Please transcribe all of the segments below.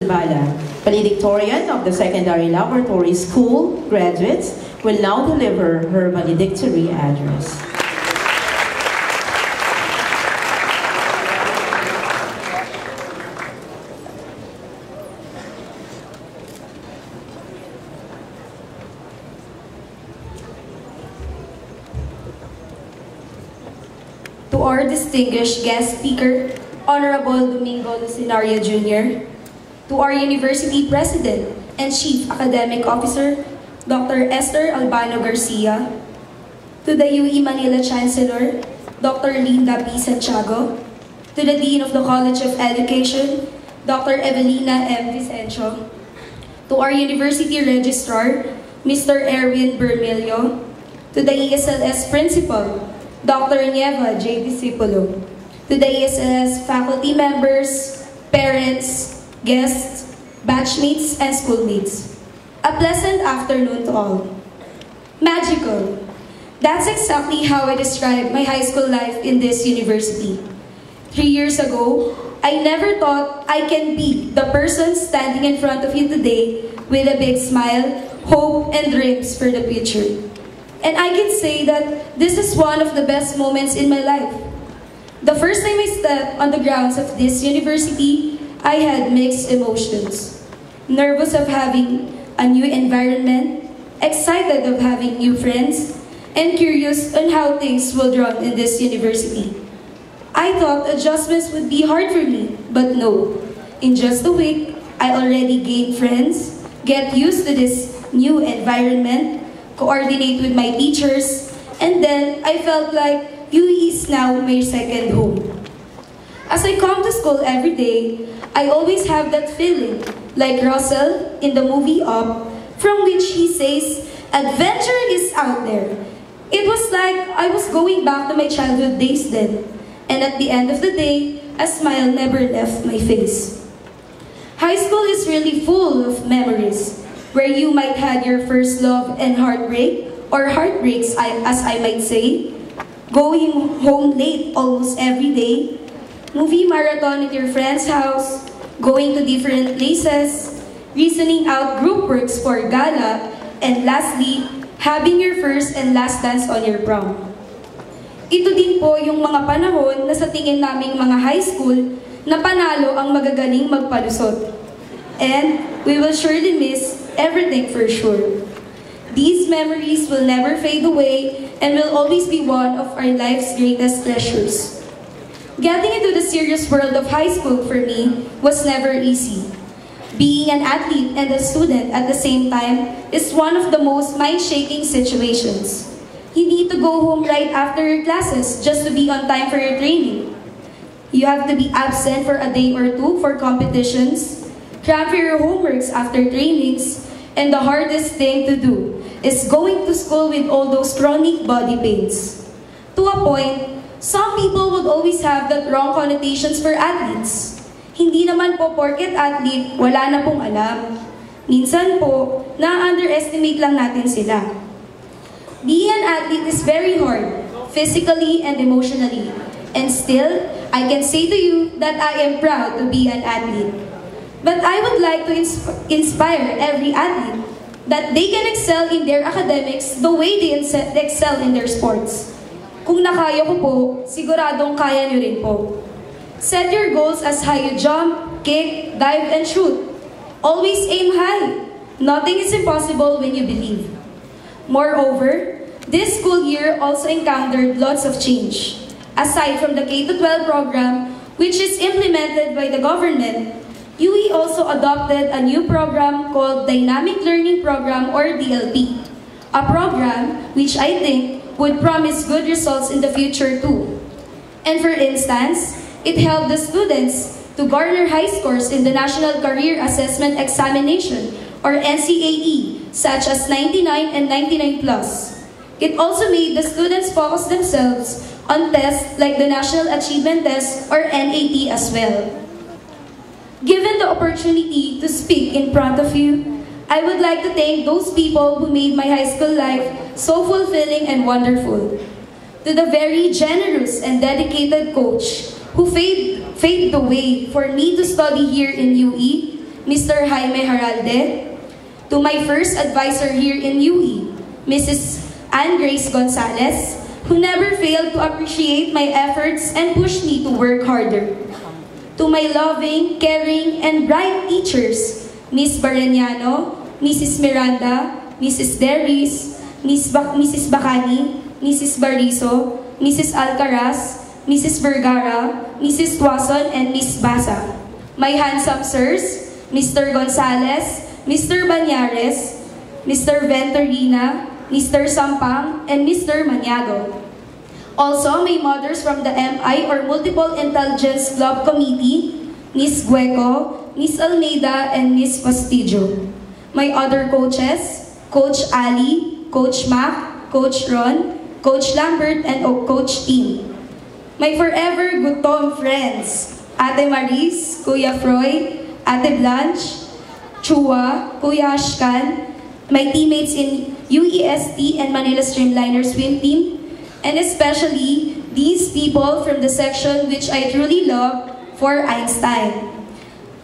Zambala, valedictorian of the Secondary Laboratory School graduates, will now deliver her valedictory address. To our distinguished guest speaker, Honorable Domingo Lucinario Jr., to our University President and Chief Academic Officer, Dr. Esther Albano Garcia, to the UE Manila Chancellor, Dr. Linda P. Santiago, to the Dean of the College of Education, Dr. Evelina M. Vicencio, to our University Registrar, Mr. Erwin Bermilio, to the ESLS Principal, Dr. Nieva J. Discipulo, to the ESLS faculty members, parents, guests, batchmates, and schoolmates. A pleasant afternoon to all. Magical. That's exactly how I describe my high school life in this university. 3 years ago, I never thought I can be the person standing in front of you today with a big smile, hope, and dreams for the future. And I can say that this is one of the best moments in my life. The first time I stepped on the grounds of this university, I had mixed emotions. Nervous of having a new environment, excited of having new friends, and curious on how things will run in this university. I thought adjustments would be hard for me, but no. In just a week, I already gained friends, get used to this new environment, coordinate with my teachers, and then I felt like UE is now my second home. As I come to school every day, I always have that feeling, like Russell in the movie Up, from which he says, "Adventure is out there." It was like I was going back to my childhood days then, and at the end of the day, a smile never left my face. High school is really full of memories, where you might have your first love and heartbreak, or heartbreaks as I might say, going home late almost every day, movie marathon at your friend's house, going to different places, reasoning out group works for gala, and lastly, having your first and last dance on your prom. Ito din po yung mga panahon na sa tingin naming mga high school na panalo ang magagaling magpalusot. And we will surely miss everything for sure. These memories will never fade away and will always be one of our life's greatest treasures. Getting into the serious world of high school for me was never easy. Being an athlete and a student at the same time is one of the most mind-shaking situations. You need to go home right after your classes just to be on time for your training. You have to be absent for a day or two for competitions, cram for your homeworks after trainings, and the hardest thing to do is going to school with all those chronic body pains. To a point, some people would always have that wrong connotations for athletes. Hindi naman po porket athlete, wala na pong alam. Minsan po, na-underestimate lang natin sila. Being an athlete is very hard, physically and emotionally. And still, I can say to you that I am proud to be an athlete. But I would like to inspire every athlete that they can excel in their academics the way they excel in their sports. Kung nakaya ko po, siguradong kaya nyo rin po. Set your goals as high you jump, kick, dive, and shoot. Always aim high. Nothing is impossible when you believe. Moreover, this school year also encountered lots of change. Aside from the K-12 program, which is implemented by the government, UE also adopted a new program called Dynamic Learning Program or DLP, a program which I think would promise good results in the future too. And for instance, it helped the students to garner high scores in the National Career Assessment Examination or NCAE, such as 99 and 99+. It also made the students focus themselves on tests like the National Achievement Test or NAT as well. Given the opportunity to speak in front of you, I would like to thank those people who made my high school life so fulfilling and wonderful. To the very generous and dedicated coach who paved the way for me to study here in UE, Mr. Mr. Jaime Haralde, to my first advisor here in UE, Mrs. Ann Grace Gonzalez, who never failed to appreciate my efforts and push me to work harder. To my loving, caring, and bright teachers, Miss Bareniano, Mrs. Miranda, Mrs. Deris, Mrs. Bacani, Mrs. Bariso, Mrs. Alcaraz, Mrs. Vergara, Mrs. Tuason, and Miss Basa. My handsome sirs, Mr. Gonzalez, Mr. Banyares, Mr. Venturina, Mr. Sampang, and Mr. Maniago. Also, my mothers from the MI or Multiple Intelligence Club Committee, Miss Gueco, Miss Almeida, and Miss Fastidio. My other coaches, Coach Ali, Coach Mac, Coach Ron, Coach Lambert, and Coach Team. My forever gutom friends, Ate Maris, Kuya Froy, Ate Blanche, Chua, Kuya Ashkan, my teammates in UEST and Manila Streamliner Swim Team, and especially these people from the section which I truly love, for Einstein.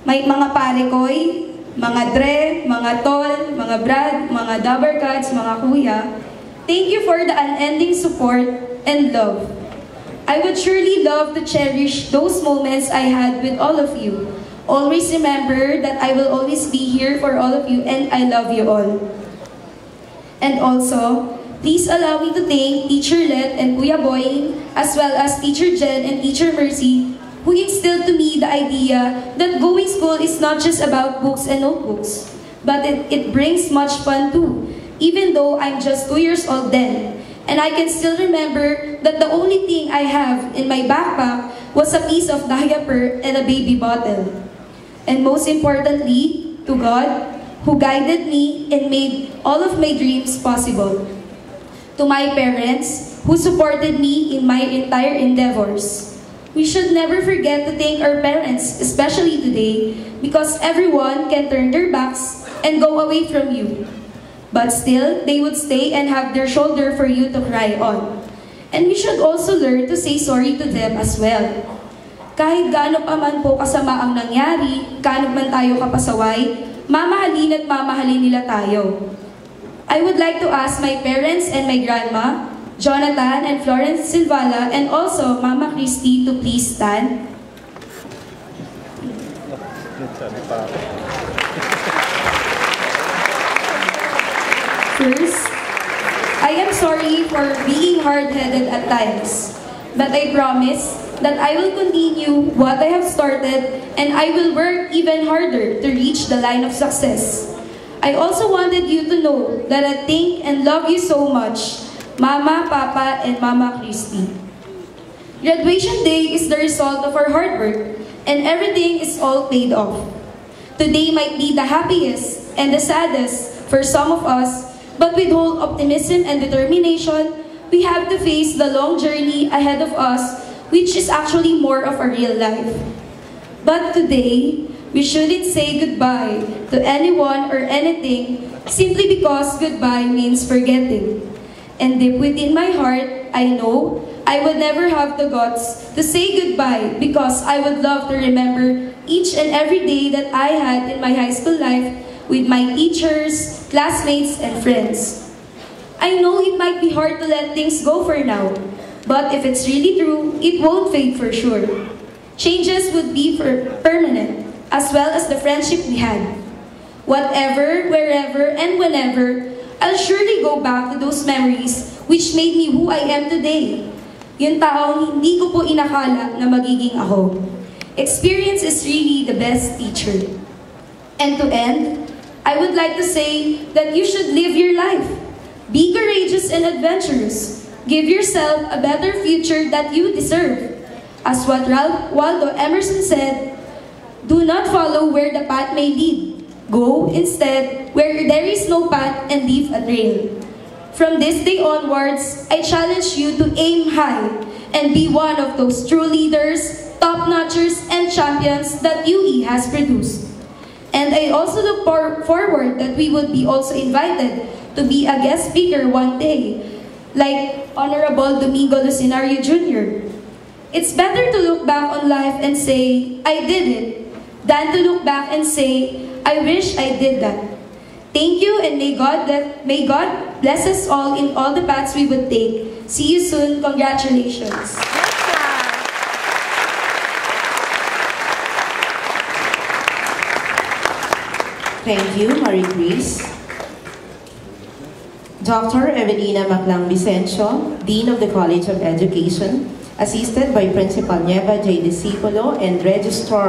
May mga pare ko'y, mga Dre, mga Tol, mga Brad, mga Dabarkads, mga Kuya, thank you for the unending support and love. I would surely love to cherish those moments I had with all of you. Always remember that I will always be here for all of you and I love you all. And also, please allow me to thank Teacher Let and Kuya Boy, as well as Teacher Jen and Teacher Mercy, who instilled to me the idea that going school is not just about books and notebooks, but it brings much fun too, even though I'm just 2 years old then. And I can still remember that the only thing I have in my backpack was a piece of diaper and a baby bottle. And most importantly, to God, who guided me and made all of my dreams possible. To my parents, who supported me in my entire endeavors. We should never forget to thank our parents, especially today, because everyone can turn their backs and go away from you. But still, they would stay and have their shoulder for you to cry on. And we should also learn to say sorry to them as well. Kahit gaano pa man po kasama ang nangyari, gaano man tayo kapasaway, mamahalin at mamahalin nila tayo. I would like to ask my parents and my grandma, Jonathan and Florence Silvala, and also Mama Christy to please stand. First, I am sorry for being hard-headed at times, but I promise that I will continue what I have started and I will work even harder to reach the line of success. I also wanted you to know that I thank and love you so much, Mama, Papa, and Mama Christy. Graduation day is the result of our hard work, and everything is all paid off. Today might be the happiest and the saddest for some of us, but with whole optimism and determination, we have to face the long journey ahead of us, which is actually more of a real life. But today, we shouldn't say goodbye to anyone or anything simply because goodbye means forgetting. And deep within my heart, I know I would never have the guts to say goodbye because I would love to remember each and every day that I had in my high school life with my teachers, classmates, and friends. I know it might be hard to let things go for now, but if it's really true, it won't fade for sure. Changes would be permanent, as well as the friendship we had. Whatever, wherever, and whenever, I'll surely go back to those memories which made me who I am today. Yung taong hindi ko po inakala na magiging ako. Experience is really the best teacher. And to end, I would like to say that you should live your life. Be courageous and adventurous. Give yourself a better future that you deserve. As what Ralph Waldo Emerson said, do not follow where the path may lead. Go, instead, where there is no path and leave a trail. From this day onwards, I challenge you to aim high and be one of those true leaders, top-notchers, and champions that UE has produced. And I also look forward that we would be also invited to be a guest speaker one day, like Honorable Domingo Lucinario Jr. It's better to look back on life and say, I did it, than to look back and say, I wish I did that. Thank you, and may God bless us all in all the paths we would take. See you soon. Congratulations. Thank you, Marie Grace. Dr. Evelina Maclang Vicencio, Dean of the College of Education, assisted by Principal Nieva J. Discipulo and Registrar